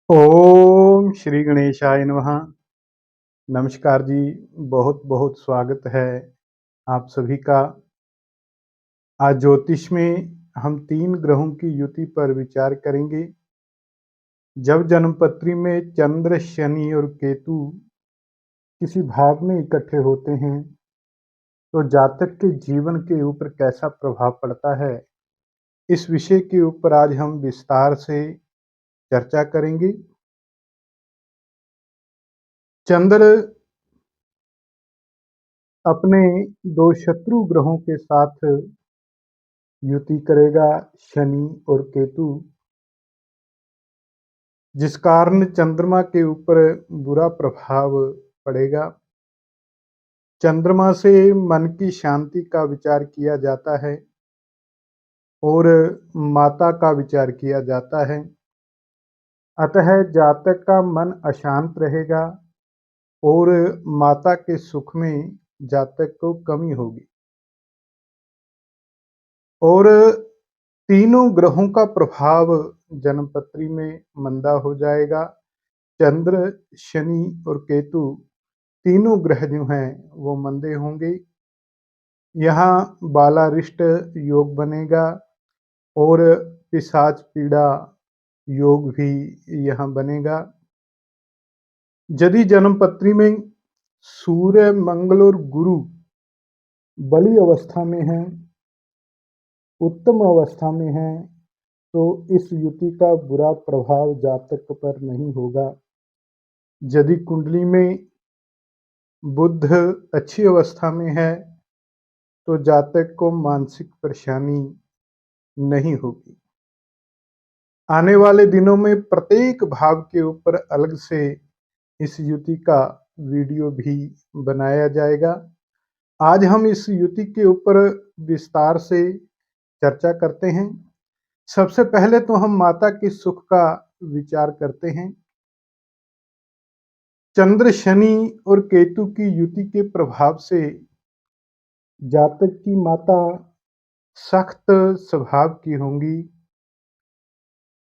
ओम श्री गणेशाय नमः। नमस्कार जी, बहुत बहुत स्वागत है आप सभी का। आज ज्योतिष में हम 3 ग्रहों की युति पर विचार करेंगे। जब जन्मपत्री में चंद्र, शनि और केतु किसी भाव में इकट्ठे होते हैं तो जातक के जीवन के ऊपर कैसा प्रभाव पड़ता है, इस विषय के ऊपर आज हम विस्तार से चर्चा करेंगे। चंद्र अपने 2 शत्रु ग्रहों के साथ युति करेगा, शनि और केतु, जिस कारण चंद्रमा के ऊपर बुरा प्रभाव पड़ेगा। चंद्रमा से मन की शांति का विचार किया जाता है और माता का विचार किया जाता है। अतः जातक का मन अशांत रहेगा और माता के सुख में जातक को कमी होगी। और तीनों ग्रहों का प्रभाव जन्मपत्री में मंदा हो जाएगा। चंद्र, शनि और केतु तीनों ग्रह जो हैं वो मंदे होंगे। यहाँ बालारिष्ट योग बनेगा और पिशाच पीड़ा योग भी यहाँ बनेगा। यदि जन्मपत्री में सूर्य, मंगल और गुरु बली अवस्था में हैं, उत्तम अवस्था में हैं, तो इस युति का बुरा प्रभाव जातक पर नहीं होगा। यदि कुंडली में बुध अच्छी अवस्था में है तो जातक को मानसिक परेशानी नहीं होगी। आने वाले दिनों में प्रत्येक भाव के ऊपर अलग से इस युति का वीडियो भी बनाया जाएगा। आज हम इस युति के ऊपर विस्तार से चर्चा करते हैं। सबसे पहले तो हम माता के सुख का विचार करते हैं। चंद्र, शनि और केतु की युति के प्रभाव से जातक की माता सख्त स्वभाव की होंगी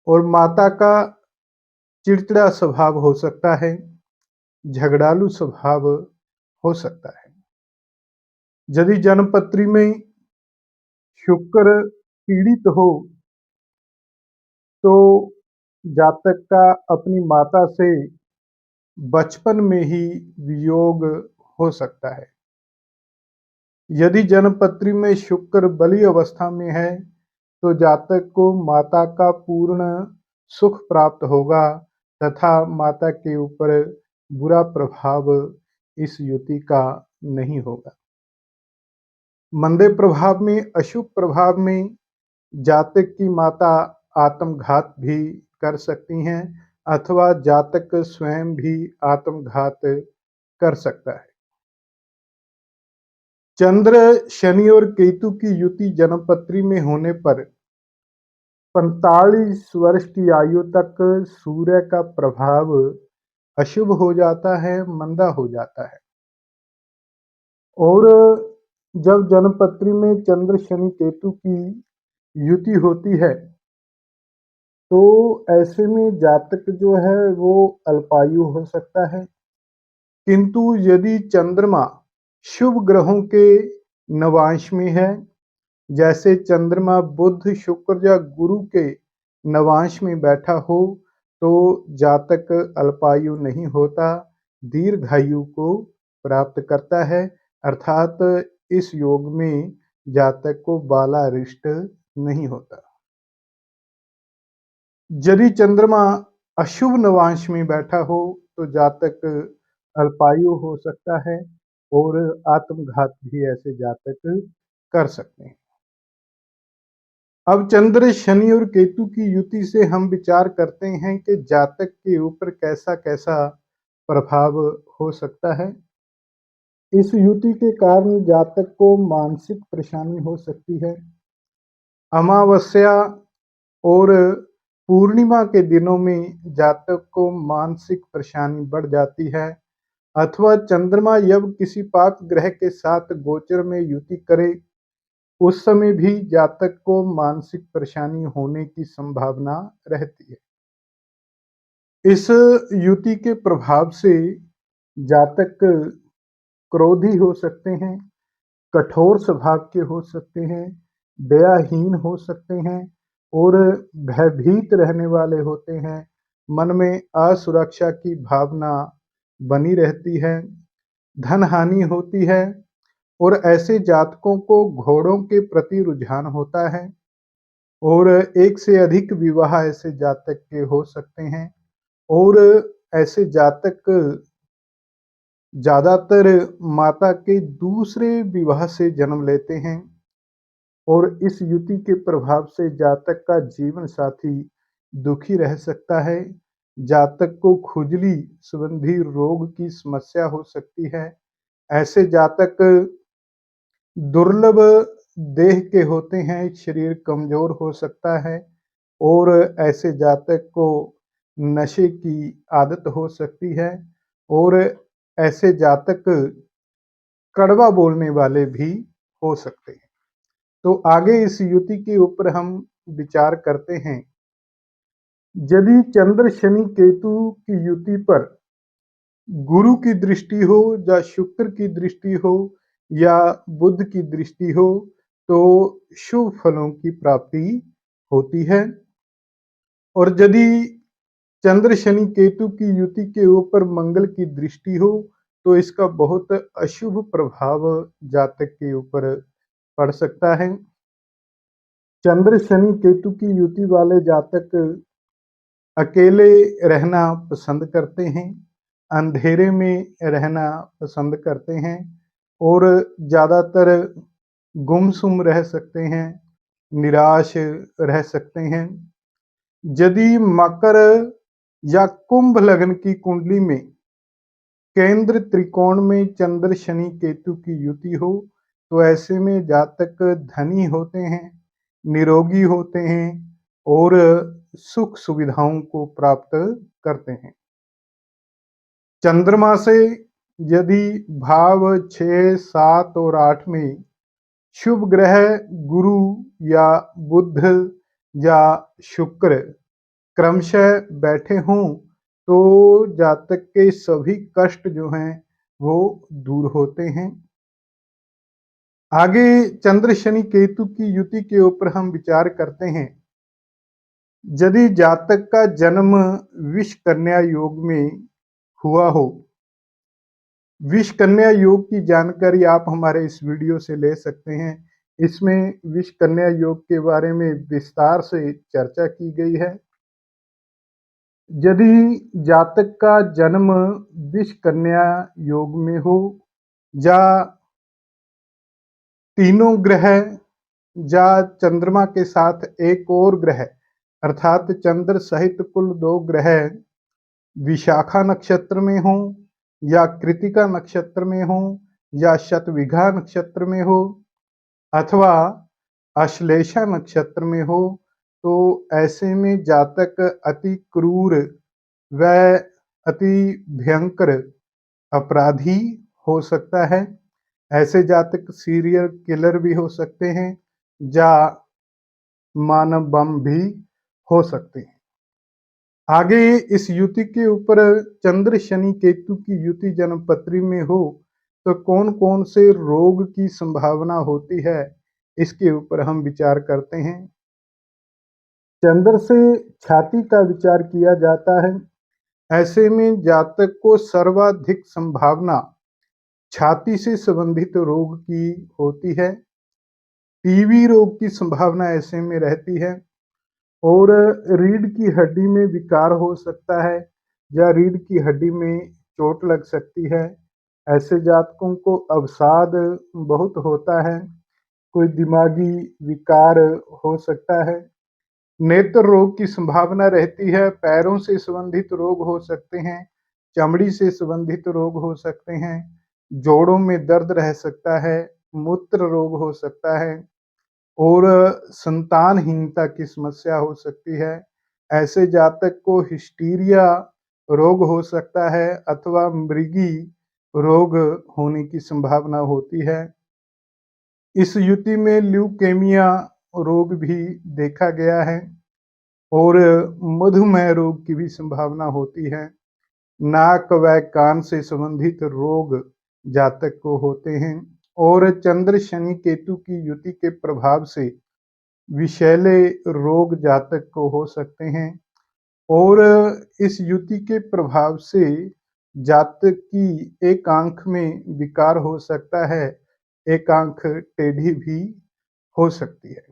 और माता का चिड़चिड़ा स्वभाव हो सकता है, झगड़ालू स्वभाव हो सकता है। यदि जन्मपत्री में शुक्र पीड़ित हो तो जातक का अपनी माता से बचपन में ही वियोग हो सकता है। यदि जन्मपत्री में शुक्र बली अवस्था में है तो जातक को माता का पूर्ण सुख प्राप्त होगा तथा माता के ऊपर बुरा प्रभाव इस युति का नहीं होगा। मंदे प्रभाव में, अशुभ प्रभाव में जातक की माता आत्मघात भी कर सकती हैं अथवा जातक स्वयं भी आत्मघात कर सकता है। चंद्र, शनि और केतु की युति जन्मपत्री में होने पर 45 वर्ष की आयु तक सूर्य का प्रभाव अशुभ हो जाता है, मंदा हो जाता है। और जब जन्मपत्री में चंद्र, शनि, केतु की युति होती है तो ऐसे में जातक जो है वो अल्पायु हो सकता है। किंतु यदि चंद्रमा शुभ ग्रहों के नवांश में है, जैसे चंद्रमा बुध, शुक्र या गुरु के नवांश में बैठा हो, तो जातक अल्पायु नहीं होता, दीर्घायु को प्राप्त करता है। अर्थात इस योग में जातक को बालारिष्ट नहीं होता। यदि चंद्रमा अशुभ नवांश में बैठा हो तो जातक अल्पायु हो सकता है और आत्मघात भी ऐसे जातक कर सकते हैं। अब चंद्र, शनि और केतु की युति से हम विचार करते हैं कि जातक के ऊपर कैसा कैसा प्रभाव हो सकता है। इस युति के कारण जातक को मानसिक परेशानी हो सकती है। अमावस्या और पूर्णिमा के दिनों में जातक को मानसिक परेशानी बढ़ जाती है अथवा चंद्रमा जब किसी पाप ग्रह के साथ गोचर में युति करे उस समय भी जातक को मानसिक परेशानी होने की संभावना रहती है। इस युति के प्रभाव से जातक क्रोधी हो सकते हैं, कठोर स्वभाव के हो सकते हैं, दयाहीन हो सकते हैं और भयभीत रहने वाले होते हैं। मन में असुरक्षा की भावना बनी रहती है, धन हानि होती है और ऐसे जातकों को घोड़ों के प्रति रुझान होता है और एक से अधिक विवाह ऐसे जातक के हो सकते हैं और ऐसे जातक ज़्यादातर माता के दूसरे विवाह से जन्म लेते हैं और इस युति के प्रभाव से जातक का जीवन साथी दुखी रह सकता है। जातक को खुजली संबंधी रोग की समस्या हो सकती है। ऐसे जातक दुर्लभ देह के होते हैं, शरीर कमज़ोर हो सकता है और ऐसे जातक को नशे की आदत हो सकती है और ऐसे जातक कड़वा बोलने वाले भी हो सकते हैं। तो आगे इस युति के ऊपर हम विचार करते हैं। यदि चंद्र शनि केतु की युति पर गुरु की दृष्टि हो या शुक्र की दृष्टि हो या बुध की दृष्टि हो तो शुभ फलों की प्राप्ति होती है और यदि चंद्र शनि केतु की युति के ऊपर मंगल की दृष्टि हो तो इसका बहुत अशुभ प्रभाव जातक के ऊपर पड़ सकता है। चंद्र शनि केतु की युति वाले जातक अकेले रहना पसंद करते हैं, अंधेरे में रहना पसंद करते हैं और ज़्यादातर गुमसुम रह सकते हैं, निराश रह सकते हैं। यदि मकर या कुंभ लग्न की कुंडली में केंद्र त्रिकोण में चंद्र शनि केतु की युति हो तो ऐसे में जातक धनी होते हैं, निरोगी होते हैं और सुख सुविधाओं को प्राप्त करते हैं। चंद्रमा से यदि भाव 6, 7 और 8 में शुभ ग्रह गुरु या बुध या शुक्र क्रमशः बैठे हों तो जातक के सभी कष्ट जो हैं वो दूर होते हैं। आगे चंद्र शनि केतु की युति के ऊपर हम विचार करते हैं। यदि जातक का जन्म विष कन्या योग में हुआ हो, विष कन्या योग की जानकारी आप हमारे इस वीडियो से ले सकते हैं। इसमें विष कन्या योग के बारे में विस्तार से चर्चा की गई है। यदि जातक का जन्म विष कन्या योग में हो या तीनों ग्रह या चंद्रमा के साथ एक और ग्रह अर्थात चंद्र सहित कुल 2 ग्रह विशाखा नक्षत्र में हो या कृतिका नक्षत्र में हो या शतविघा नक्षत्र में हो अथवा अश्लेषा नक्षत्र में हो तो ऐसे में जातक अति क्रूर व अति भयंकर अपराधी हो सकता है। ऐसे जातक सीरियल किलर भी हो सकते हैं या मानव बम भी हो सकते हैं। आगे इस युति के ऊपर चंद्र शनि केतु की युति जन्मपत्री में हो तो कौन कौन से रोग की संभावना होती है इसके ऊपर हम विचार करते हैं। चंद्र से छाती का विचार किया जाता है। ऐसे में जातक को सर्वाधिक संभावना छाती से संबंधित रोग की होती है। टीबी रोग की संभावना ऐसे में रहती है और रीढ़ की हड्डी में विकार हो सकता है या रीढ़ की हड्डी में चोट लग सकती है। ऐसे जातकों को अवसाद बहुत होता है, कोई दिमागी विकार हो सकता है। नेत्र रोग की संभावना रहती है, पैरों से संबंधित रोग हो सकते हैं, चमड़ी से संबंधित रोग हो सकते हैं, जोड़ों में दर्द रह सकता है, मूत्र रोग हो सकता है और संतानहीनता की समस्या हो सकती है। ऐसे जातक को हिस्टीरिया रोग हो सकता है अथवा मृगी रोग होने की संभावना होती है। इस युति में ल्यूकेमिया रोग भी देखा गया है। और मधुमेह रोग की भी संभावना होती है। नाक व कान से संबंधित रोग जातक को होते हैं और चंद्र शनि केतु की युति के प्रभाव से विषैले रोग जातक को हो सकते हैं और इस युति के प्रभाव से जातक की एक आंख में विकार हो सकता है, एक आंख टेढ़ी भी हो सकती है।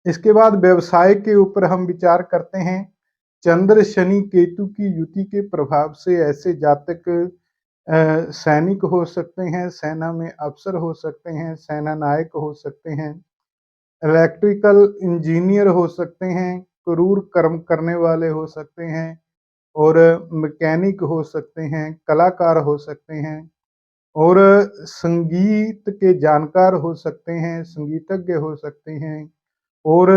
इसके बाद व्यवसाय के ऊपर हम विचार करते हैं। चंद्र शनि केतु की युति के प्रभाव से ऐसे जातक सैनिक हो सकते हैं, सेना में अफसर हो सकते हैं, सेना नायक हो सकते हैं, इलेक्ट्रिकल इंजीनियर हो सकते हैं, क्रूर कर्म करने वाले हो सकते हैं और मैकेनिक हो सकते हैं, कलाकार हो सकते हैं और संगीत के जानकार हो सकते हैं, संगीतज्ञ हो सकते हैं और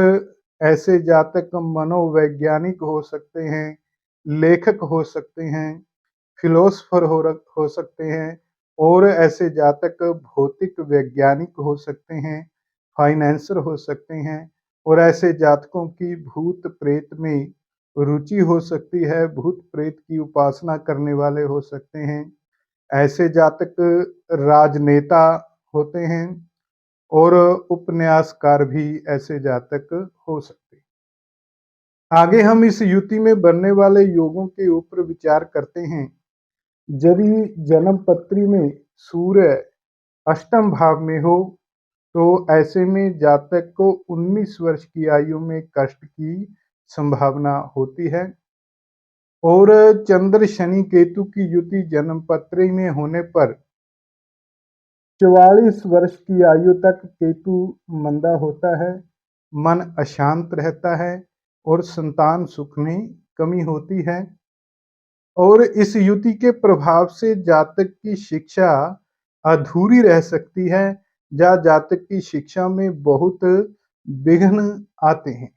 ऐसे जातक मनोवैज्ञानिक हो सकते हैं, लेखक हो सकते हैं, फिलोसफर हो सकते हैं और ऐसे जातक भौतिक वैज्ञानिक हो सकते हैं, फाइनेंसर हो सकते हैं और ऐसे जातकों की भूत प्रेत में रुचि हो सकती है, भूत प्रेत की उपासना करने वाले हो सकते हैं। ऐसे जातक राजनेता होते हैं और उपन्यासकार भी ऐसे जातक हो सकते हैं। आगे हम इस युति में बनने वाले योगों के ऊपर विचार करते हैं। यदि जन्म पत्री में सूर्य अष्टम भाव में हो तो ऐसे में जातक को 19 वर्ष की आयु में कष्ट की संभावना होती है और चंद्र शनि केतु की युति जन्म पत्री में होने पर 44 वर्ष की आयु तक केतु मंदा होता है, मन अशांत रहता है और संतान सुख में कमी होती है और इस युति के प्रभाव से जातक की शिक्षा अधूरी रह सकती है या जातक की शिक्षा में बहुत विघ्न आते हैं।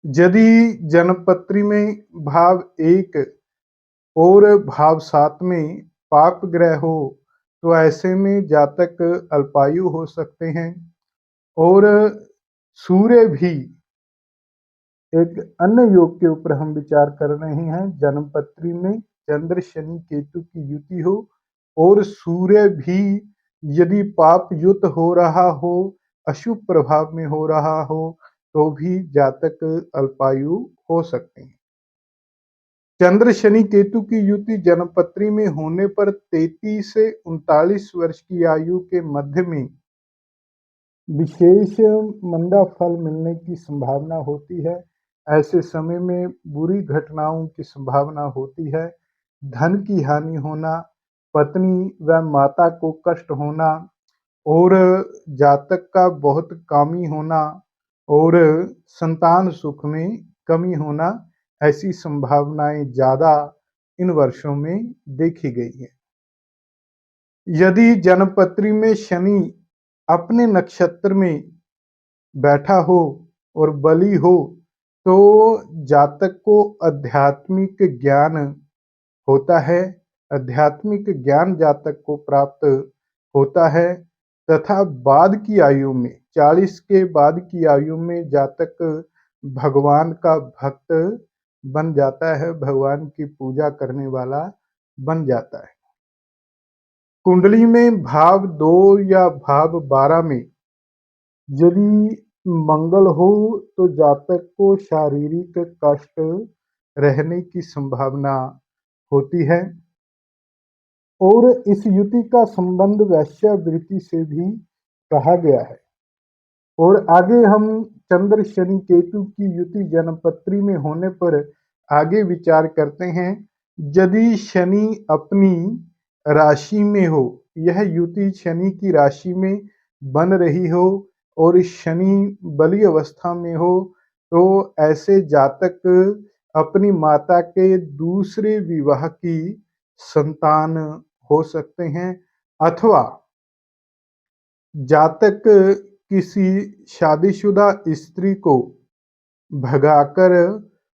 यदि जन्मपत्री में भाव 1 और भाव 7 में पाप ग्रह हो तो ऐसे में जातक अल्पायु हो सकते हैं और सूर्य भी एक अन्य योग के ऊपर हम विचार कर रहे हैं। जन्मपत्री में चंद्र शनि केतु की युति हो और सूर्य भी यदि पाप युत हो रहा हो, अशुभ प्रभाव में हो रहा हो तो भी जातक अल्पायु हो सकते हैं। चंद्र शनि केतु की युति जन्मपत्री में होने पर 33 से 39 वर्ष की आयु के मध्य में विशेष मंदा फल मिलने की संभावना होती है। ऐसे समय में बुरी घटनाओं की संभावना होती है। धन की हानि होना, पत्नी व माता को कष्ट होना और जातक का बहुत कामी होना और संतान सुख में कमी होना, ऐसी संभावनाएं ज़्यादा इन वर्षों में देखी गई है। यदि जन्मपत्री में शनि अपने नक्षत्र में बैठा हो और बली हो तो जातक को आध्यात्मिक ज्ञान होता है, आध्यात्मिक ज्ञान जातक को प्राप्त होता है तथा बाद की आयु में 40 के बाद की आयु में जातक भगवान का भक्त बन जाता है, भगवान की पूजा करने वाला बन जाता है। कुंडली में भाव 2 या भाव 12 में यदि मंगल हो तो जातक को शारीरिक कष्ट रहने की संभावना होती है और इस युति का संबंध वैश्यावृत्ति से भी कहा गया है। और आगे हम चंद्र शनि केतु की युति जन्मपत्री में होने पर आगे विचार करते हैं। यदि शनि अपनी राशि में हो, यह युति शनि की राशि में बन रही हो और शनि बली अवस्था में हो तो ऐसे जातक अपनी माता के दूसरे विवाह की संतान हो सकते हैं अथवा जातक किसी शादीशुदा स्त्री को भगाकर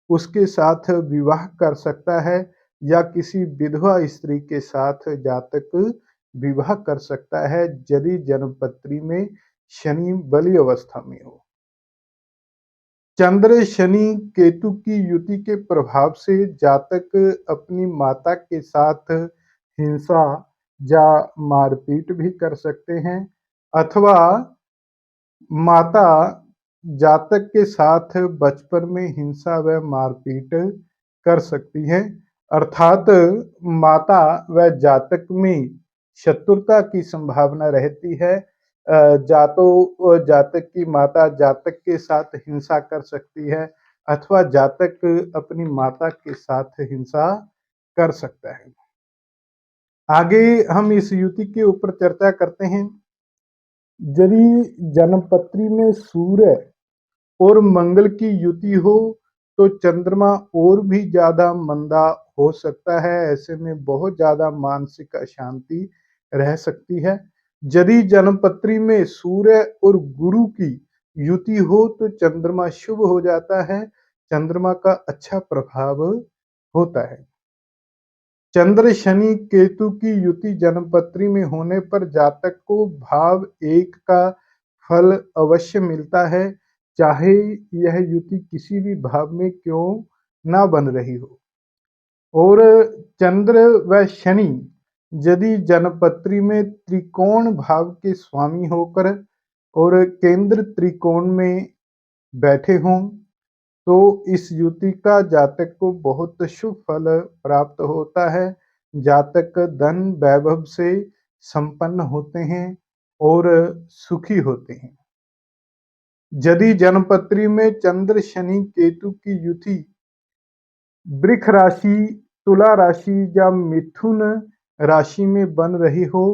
उसके साथ विवाह कर सकता है या किसी विधवा स्त्री के साथ जातक विवाह कर सकता है यदि जन्मपत्री में शनि बली अवस्था में हो। चंद्र शनि केतु की युति के प्रभाव से जातक अपनी माता के साथ हिंसा या मारपीट भी कर सकते हैं, अथवा माता जातक के साथ बचपन में हिंसा व मारपीट कर सकती हैं। अर्थात माता व जातक में शत्रुता की संभावना रहती है। जातक की माता जातक के साथ हिंसा कर सकती है, अथवा जातक अपनी माता के साथ हिंसा कर सकता है। आगे हम इस युति के ऊपर चर्चा करते हैं। यदि जन्मपत्री में सूर्य और मंगल की युति हो तो चंद्रमा और भी ज्यादा मंदा हो सकता है। ऐसे में बहुत ज्यादा मानसिक अशांति रह सकती है। यदि जन्मपत्री में सूर्य और गुरु की युति हो तो चंद्रमा शुभ हो जाता है, चंद्रमा का अच्छा प्रभाव होता है। चंद्र शनि केतु की युति जन्मपत्री में होने पर जातक को भाव एक का फल अवश्य मिलता है, चाहे यह युति किसी भी भाव में क्यों ना बन रही हो। और चंद्र व शनि यदि जन्मपत्री में त्रिकोण भाव के स्वामी होकर और केंद्र त्रिकोण में बैठे हों तो इस युति का जातक को बहुत शुभ फल प्राप्त होता है। जातक धन वैभव से संपन्न होते हैं और सुखी होते हैं। यदि जन्मपत्री में चंद्र शनि केतु की युति वृष राशि, तुला राशि या मिथुन राशि में बन रही हो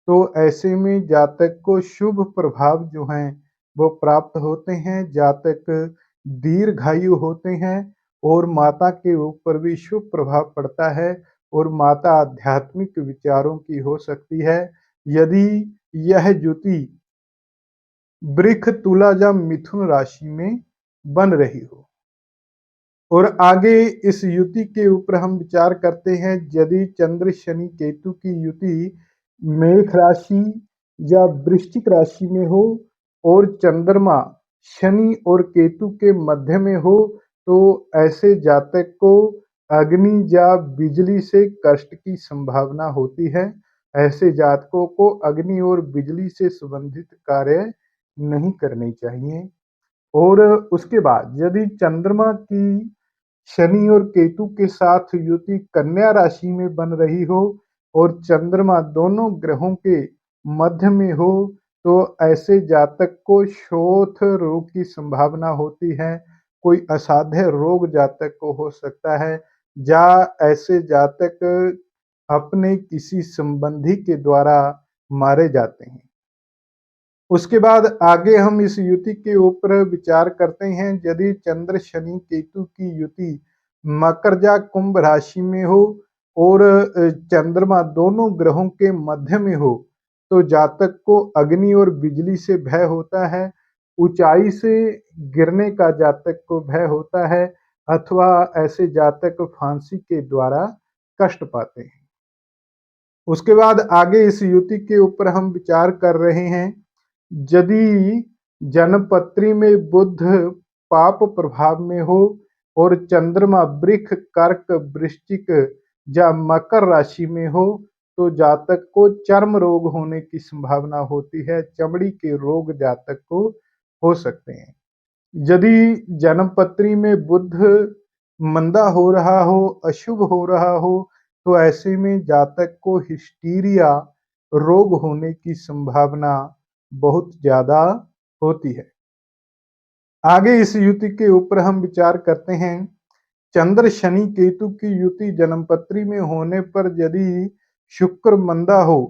तो ऐसे में जातक को शुभ प्रभाव जो हैं वो प्राप्त होते हैं। जातक दीर्घायु होते हैं और माता के ऊपर भी शुभ प्रभाव पड़ता है और माता आध्यात्मिक विचारों की हो सकती है। यदि यह युति वृष, तुला या मिथुन राशि में बन रही हो। और आगे इस युति के ऊपर हम विचार करते हैं। यदि चंद्र शनि केतु की युति मेष राशि या वृश्चिक राशि में हो और चंद्रमा शनि और केतु के मध्य में हो तो ऐसे जातक को अग्नि या बिजली से कष्ट की संभावना होती है। ऐसे जातकों को अग्नि और बिजली से संबंधित कार्य नहीं करने चाहिए। और उसके बाद यदि चंद्रमा की शनि और केतु के साथ युति कन्या राशि में बन रही हो और चंद्रमा दोनों ग्रहों के मध्य में हो तो ऐसे जातक को शोथ रोग की संभावना होती है। कोई असाध्य रोग जातक को हो सकता है या ऐसे जातक अपने किसी संबंधी के द्वारा मारे जाते हैं। उसके बाद आगे हम इस युति के ऊपर विचार करते हैं। यदि चंद्र शनि केतु की युति मकर या कुंभ राशि में हो और चंद्रमा दोनों ग्रहों के मध्य में हो तो जातक को अग्नि और बिजली से भय होता है। ऊंचाई से गिरने का जातक को भय होता है, अथवा ऐसे जातक फांसी के द्वारा कष्ट पाते हैं। उसके बाद आगे इस युति के ऊपर हम विचार कर रहे हैं। यदि जन्मपत्री में बुध पाप प्रभाव में हो और चंद्रमा वृष, कर्क, वृश्चिक या मकर राशि में हो तो जातक को चर्म रोग होने की संभावना होती है। चमड़ी के रोग जातक को हो सकते हैं। यदि जन्मपत्री में बुध मंदा हो रहा हो, अशुभ हो रहा हो तो ऐसे में जातक को हिस्टीरिया रोग होने की संभावना बहुत ज्यादा होती है। आगे इस युति के ऊपर हम विचार करते हैं। चंद्र शनि केतु की युति जन्मपत्री में होने पर यदि शुक्र मंदा हो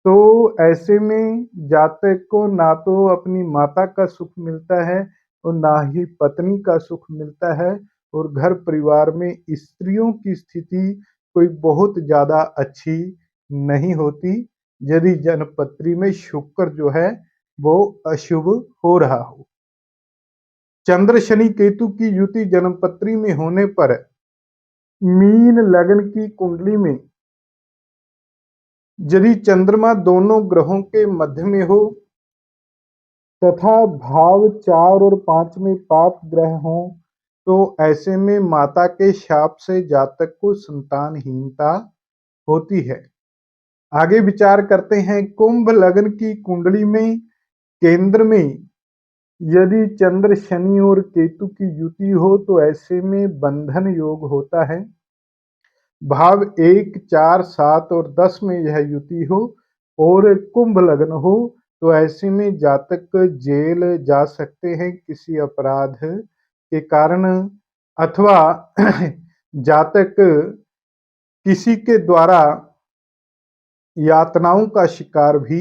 तो ऐसे में जातक को ना तो अपनी माता का सुख मिलता है और ना ही पत्नी का सुख मिलता है और घर परिवार में स्त्रियों की स्थिति कोई बहुत ज्यादा अच्छी नहीं होती यदि जन्मपत्री में शुक्र जो है वो अशुभ हो रहा हो। चंद्र शनि केतु की युति जन्मपत्री में होने पर मीन लग्न की कुंडली में यदि चंद्रमा दोनों ग्रहों के मध्य में हो तथा भाव 4 और 5 में पाप ग्रह हों तो ऐसे में माता के शाप से जातक को संतानहीनता होती है। आगे विचार करते हैं कुंभ लग्न की कुंडली में केंद्र में यदि चंद्र शनि और केतु की युति हो तो ऐसे में बंधन योग होता है। भाव 1, 4, 7 और 10 में यह युति हो और कुंभ लग्न हो तो ऐसे में जातक जेल जा सकते हैं किसी अपराध के कारण, अथवा जातक किसी के द्वारा यातनाओं का शिकार भी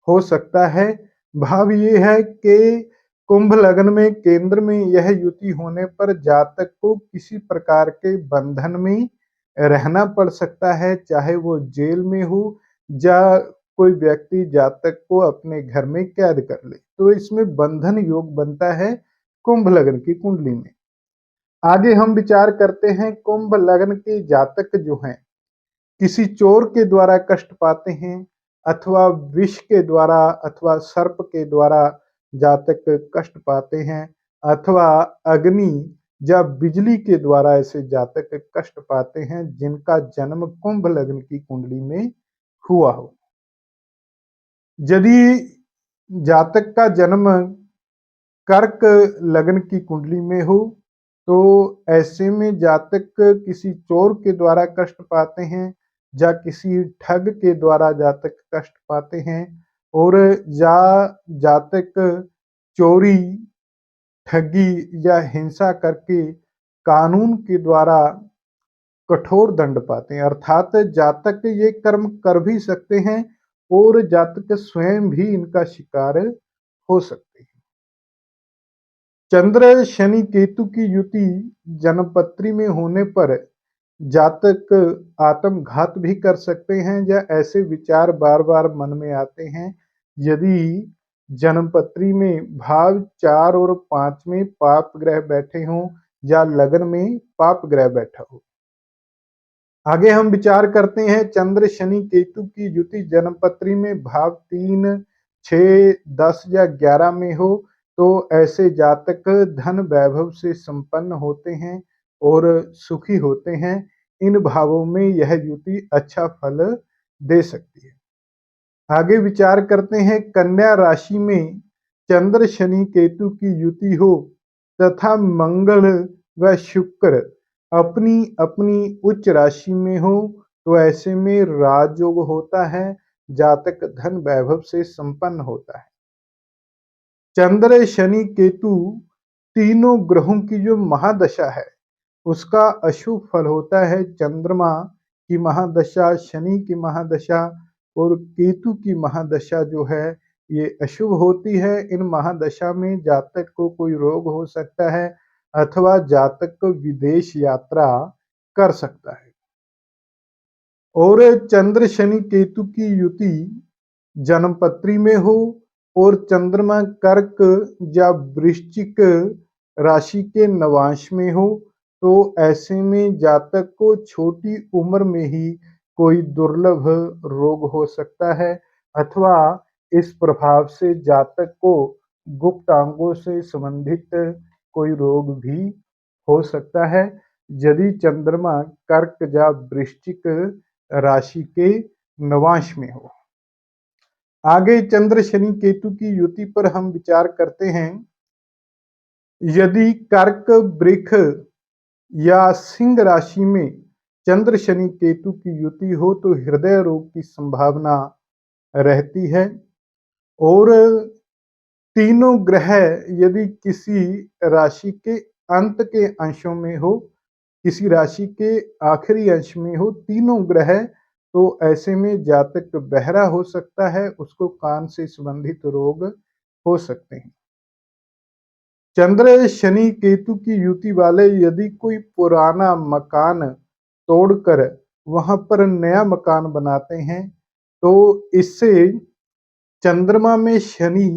हो सकता है। भाव ये है कि कुंभ लग्न में केंद्र में यह युति होने पर जातक को किसी प्रकार के बंधन में रहना पड़ सकता है, चाहे वो जेल में हो या कोई व्यक्ति जातक को अपने घर में कैद कर ले, तो इसमें बंधन योग बनता है कुंभ लग्न की कुंडली में। आगे हम विचार करते हैं कुंभ लग्न के जातक जो हैं किसी चोर के द्वारा कष्ट पाते हैं, अथवा विष के द्वारा अथवा सर्प के द्वारा जातक कष्ट पाते हैं, अथवा अग्नि या बिजली के द्वारा ऐसे जातक कष्ट पाते हैं जिनका जन्म कुंभ लग्न की कुंडली में हुआ हो। यदि जातक का जन्म कर्क लग्न की कुंडली में हो तो ऐसे में जातक किसी चोर के द्वारा कष्ट पाते हैं या किसी ठग के द्वारा जातक कष्ट पाते हैं, और या जातक चोरी, ठगी या हिंसा करके कानून के द्वारा कठोर दंड पाते हैं, अर्थात जातक ये कर्म कर भी सकते हैं और जातक स्वयं भी इनका शिकार हो सकते हैं। चंद्र शनि केतु की युति जन्मपत्री में होने पर जातक आत्मघात भी कर सकते हैं या ऐसे विचार बार बार मन में आते हैं यदि जन्मपत्री में भाव 4 और 5 में पाप ग्रह बैठे हों या लग्न में पाप ग्रह बैठा हो। आगे हम विचार करते हैं चंद्र शनि केतु की युति जन्मपत्री में भाव 3, 6, 10 या 11 में हो तो ऐसे जातक धन वैभव से संपन्न होते हैं और सुखी होते हैं। इन भावों में यह युति अच्छा फल दे सकती है। आगे विचार करते हैं कन्या राशि में चंद्र शनि केतु की युति हो तथा मंगल व शुक्र अपनी अपनी उच्च राशि में हो तो ऐसे में राजयोग होता है, जातक धन वैभव से संपन्न होता है। चंद्र शनि केतु तीनों ग्रहों की जो महादशा है उसका अशुभ फल होता है। चंद्रमा की महादशा, शनि की महादशा और केतु की महादशा जो है ये अशुभ होती है। इन महादशा में जातक को कोई रोग हो सकता है अथवा जातक को विदेश यात्रा कर सकता है। और चंद्र शनि केतु की युति जन्मपत्री में हो और चंद्रमा कर्क या वृश्चिक राशि के नवांश में हो तो ऐसे में जातक को छोटी उम्र में ही कोई दुर्लभ रोग हो सकता है, अथवा इस प्रभाव से जातक को गुप्तांगों से संबंधित कोई रोग भी हो सकता है यदि चंद्रमा कर्क या वृश्चिक राशि के नवांश में हो। आगे चंद्र शनि केतु की युति पर हम विचार करते हैं। यदि कर्क, वृष या सिंह राशि में चंद्र शनि केतु की युति हो तो हृदय रोग की संभावना रहती है। और तीनों ग्रह यदि किसी राशि के अंत के अंशों में हो, किसी राशि के आखिरी अंश में हो तीनों ग्रह, तो ऐसे में जातक बहरा हो सकता है, उसको कान से संबंधित रोग हो सकते हैं। चंद्र शनि केतु की युति वाले यदि कोई पुराना मकान तोड़कर वहां पर नया मकान बनाते हैं तो इससे चंद्रमा में शनि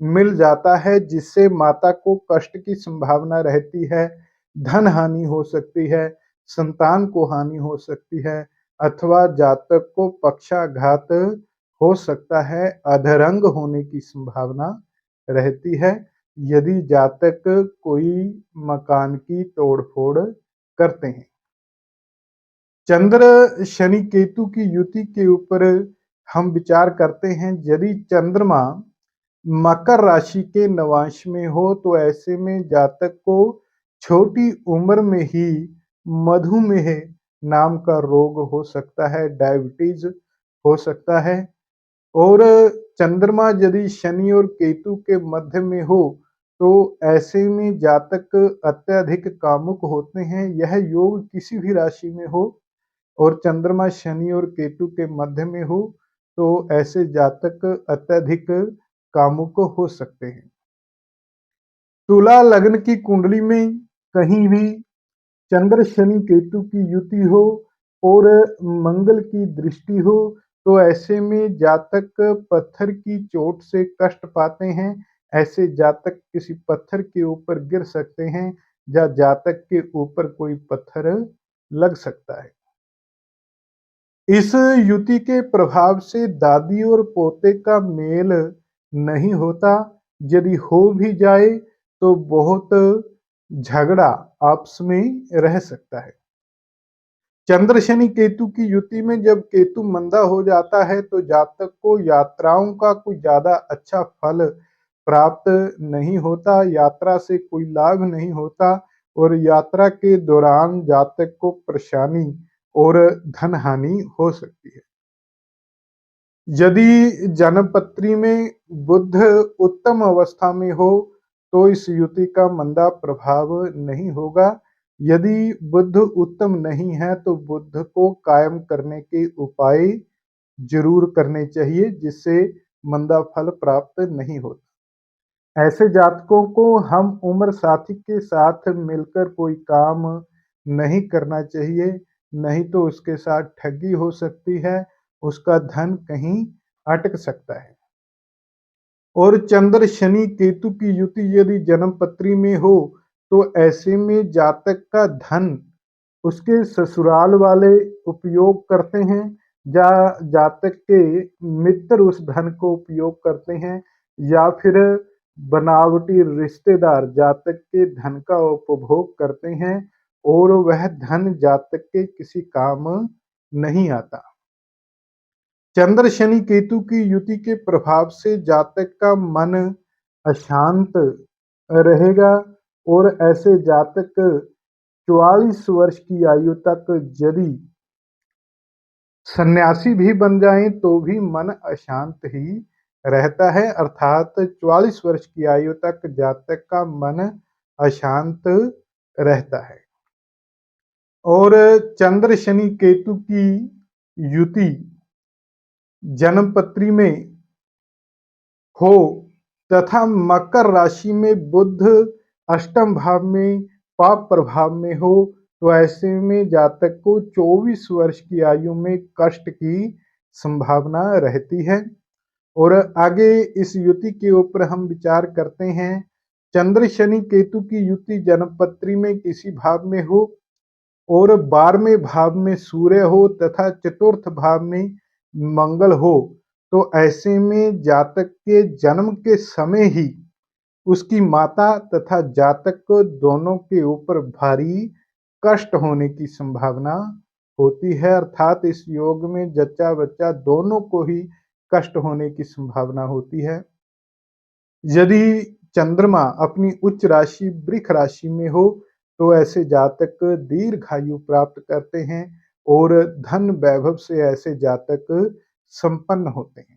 मिल जाता है जिससे माता को कष्ट की संभावना रहती है, धन हानि हो सकती है, संतान को हानि हो सकती है, अथवा जातक को पक्षाघात हो सकता है, अधरंग होने की संभावना रहती है यदि जातक कोई मकान की तोड़-फोड़ करते हैं। चंद्र शनि केतु की युति के ऊपर हम विचार करते हैं। यदि चंद्रमा मकर राशि के नवांश में हो तो ऐसे में जातक को छोटी उम्र में ही मधुमेह नाम का रोग हो सकता है, डायबिटीज हो सकता है। और चंद्रमा यदि शनि और केतु के मध्य में हो तो ऐसे में जातक अत्यधिक कामुक होते हैं। यह योग किसी भी राशि में हो और चंद्रमा शनि और केतु के मध्य में हो तो ऐसे जातक अत्यधिक कामुक हो सकते हैं। तुला लग्न की कुंडली में कहीं भी चंद्र शनि केतु की युति हो और मंगल की दृष्टि हो तो ऐसे में जातक पत्थर की चोट से कष्ट पाते हैं। ऐसे जातक किसी पत्थर के ऊपर गिर सकते हैं या जातक के ऊपर कोई पत्थर लग सकता है। इस युति के प्रभाव से दादी और पोते का मेल नहीं होता। यदि हो भी जाए तो बहुत झगड़ा आपस में रह सकता है। चंद्र शनि केतु की युति में जब केतु मंदा हो जाता है तो जातक को यात्राओं का कोई ज्यादा अच्छा फल प्राप्त नहीं होता, यात्रा से कोई लाभ नहीं होता और यात्रा के दौरान जातक को परेशानी और धन हानि हो सकती है। यदि जन्मपत्री में बुध उत्तम अवस्था में हो तो इस युति का मंदा प्रभाव नहीं होगा। यदि बुध उत्तम नहीं है तो बुध को कायम करने के उपाय जरूर करने चाहिए जिससे मंदा फल प्राप्त नहीं होता। ऐसे जातकों को हम उम्र साथी के साथ मिलकर कोई काम नहीं करना चाहिए, नहीं तो उसके साथ ठगी हो सकती है, उसका धन कहीं अटक सकता है। और चंद्र शनि केतु की युति यदि जन्म पत्री में हो तो ऐसे में जातक का धन उसके ससुराल वाले उपयोग करते हैं या जातक के मित्र उस धन को उपयोग करते हैं या फिर बनावटी रिश्तेदार जातक के धन का उपभोग करते हैं और वह धन जातक के किसी काम नहीं आता। चंद्र शनि केतु की युति के प्रभाव से जातक का मन अशांत रहेगा और ऐसे जातक 44 वर्ष की आयु तक यदि सन्यासी भी बन जाएं तो भी मन अशांत ही रहता है, अर्थात 44 वर्ष की आयु तक जातक का मन अशांत रहता है। और चंद्र शनि केतु की युति जन्म पत्री में हो तथा मकर राशि में बुध अष्टम भाव में पाप प्रभाव में हो तो ऐसे में जातक को 24 वर्ष की आयु में कष्ट की संभावना रहती है। और आगे इस युति के ऊपर हम विचार करते हैं। चंद्र शनि केतु की युति जन्मपत्री में किसी भाव में हो और 12वें भाव में सूर्य हो तथा चतुर्थ भाव में मंगल हो तो ऐसे में जातक के जन्म के समय ही उसकी माता तथा जातक को दोनों के ऊपर भारी कष्ट होने की संभावना होती है, अर्थात इस योग में जच्चा बच्चा दोनों को ही कष्ट होने की संभावना होती है। यदि चंद्रमा अपनी उच्च राशि वृष राशि में हो तो ऐसे जातक दीर्घायु प्राप्त करते हैं और धन वैभव से ऐसे जातक संपन्न होते हैं।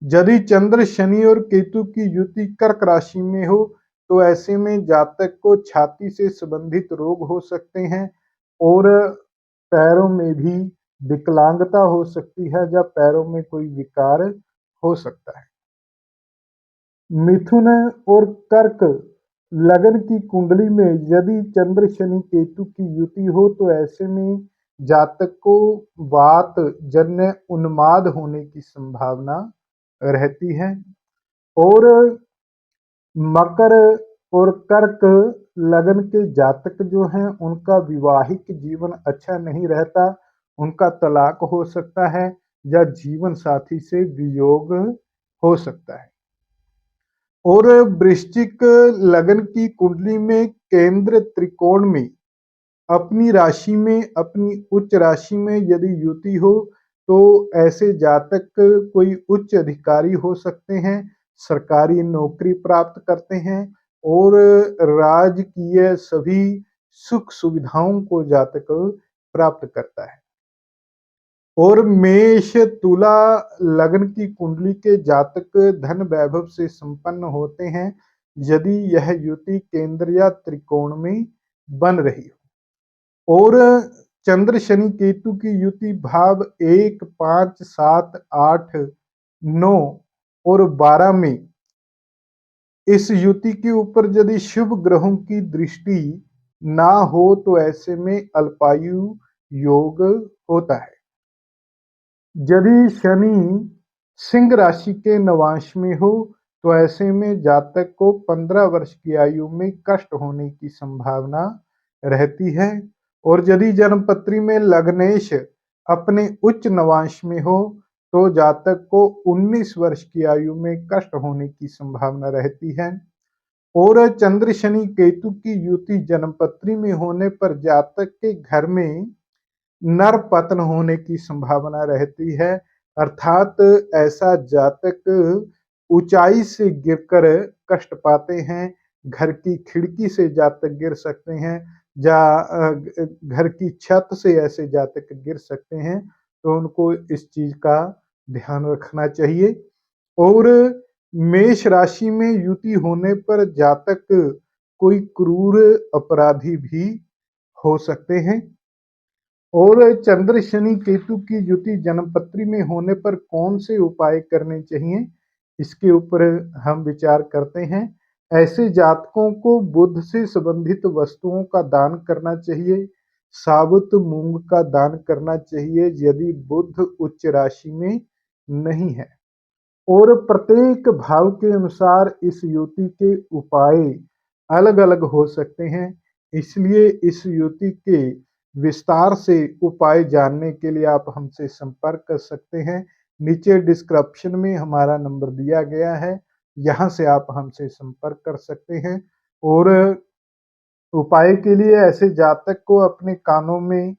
यदि चंद्र शनि और केतु की युति कर्क राशि में हो तो ऐसे में जातक को छाती से संबंधित रोग हो सकते हैं और पैरों में भी विकलांगता हो सकती है या पैरों में कोई विकार हो सकता है। मिथुन और कर्क लगन की कुंडली में यदि चंद्र शनि केतु की युति हो तो ऐसे में जातक को वात जन्य उन्माद होने की संभावना रहती है। और मकर और कर्क लगन के जातक जो हैं उनका विवाहिक जीवन अच्छा नहीं रहता, उनका तलाक हो सकता है या जीवन साथी से वियोग हो सकता है। और वृश्चिक लगन की कुंडली में केंद्र त्रिकोण में अपनी राशि में, अपनी उच्च राशि में यदि युति हो, तो ऐसे जातक कोई उच्च अधिकारी हो सकते हैं, सरकारी नौकरी प्राप्त करते हैं और राजकीय सभी सुख सुविधाओं को जातक प्राप्त करता है। और मेष तुला लग्न की कुंडली के जातक धन वैभव से संपन्न होते हैं यदि यह युति केंद्र या त्रिकोण में बन रही हो। और चंद्र शनि केतु की युति भाव 1, 5, 7, 8, 9 और 12 में इस युति के ऊपर यदि शुभ ग्रहों की दृष्टि ना हो तो ऐसे में अल्पायु योग होता है। यदि शनि सिंह राशि के नवांश में हो तो ऐसे में जातक को 15 वर्ष की आयु में कष्ट होने की संभावना रहती है। और यदि जन्मपत्री में लग्नेश अपने उच्च नवांश में हो तो जातक को 19 वर्ष की आयु में कष्ट होने की संभावना रहती है। और चंद्र शनि केतु की युति जन्मपत्री में होने पर जातक के घर में नर पतन होने की संभावना रहती है, अर्थात ऐसा जातक ऊंचाई से गिरकर कष्ट पाते हैं, घर की खिड़की से जातक गिर सकते हैं या घर की छत से ऐसे जातक गिर सकते हैं, तो उनको इस चीज का ध्यान रखना चाहिए। और मेष राशि में युति होने पर जातक कोई क्रूर अपराधी भी हो सकते हैं। और चंद्र शनि केतु की युति जन्मपत्री में होने पर कौन से उपाय करने चाहिए, इसके ऊपर हम विचार करते हैं। ऐसे जातकों को बुध से संबंधित वस्तुओं का दान करना चाहिए, साबुत मूंग का दान करना चाहिए यदि बुध उच्च राशि में नहीं है। और प्रत्येक भाव के अनुसार इस युति के उपाय अलग अलग हो सकते हैं, इसलिए इस युति के विस्तार से उपाय जानने के लिए आप हमसे संपर्क कर सकते हैं। नीचे डिस्क्रिप्शन में हमारा नंबर दिया गया है, यहाँ से आप हमसे संपर्क कर सकते हैं। और उपाय के लिए ऐसे जातक को अपने कानों में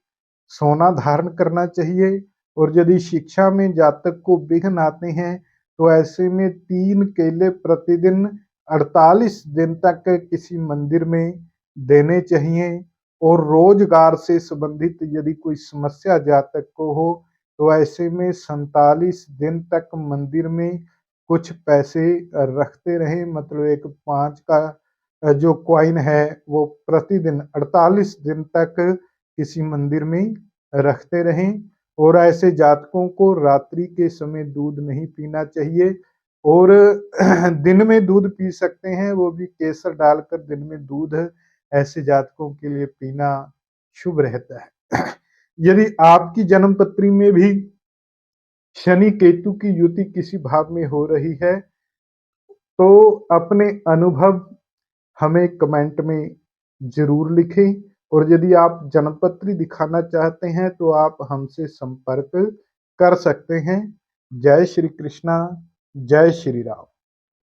सोना धारण करना चाहिए। और यदि शिक्षा में जातक को विघ्न आते हैं तो ऐसे में 3 केले प्रतिदिन 48 दिन तक किसी मंदिर में देने चाहिए। और रोजगार से संबंधित यदि कोई समस्या जातक को हो तो ऐसे में 47 दिन तक मंदिर में कुछ पैसे रखते रहें, मतलब एक 5 का जो कॉइन है वो प्रतिदिन 48 दिन तक किसी मंदिर में रखते रहें। और ऐसे जातकों को रात्रि के समय दूध नहीं पीना चाहिए। और दिन में दूध पी सकते हैं, वो भी केसर डालकर दिन में दूध ऐसे जातकों के लिए पीना शुभ रहता है। यदि आपकी जन्मपत्री में भी शनि केतु की युति किसी भाव में हो रही है तो अपने अनुभव हमें कमेंट में जरूर लिखें। और यदि आप जन्मपत्री दिखाना चाहते हैं तो आप हमसे संपर्क कर सकते हैं। जय श्री कृष्णा, जय श्री राम।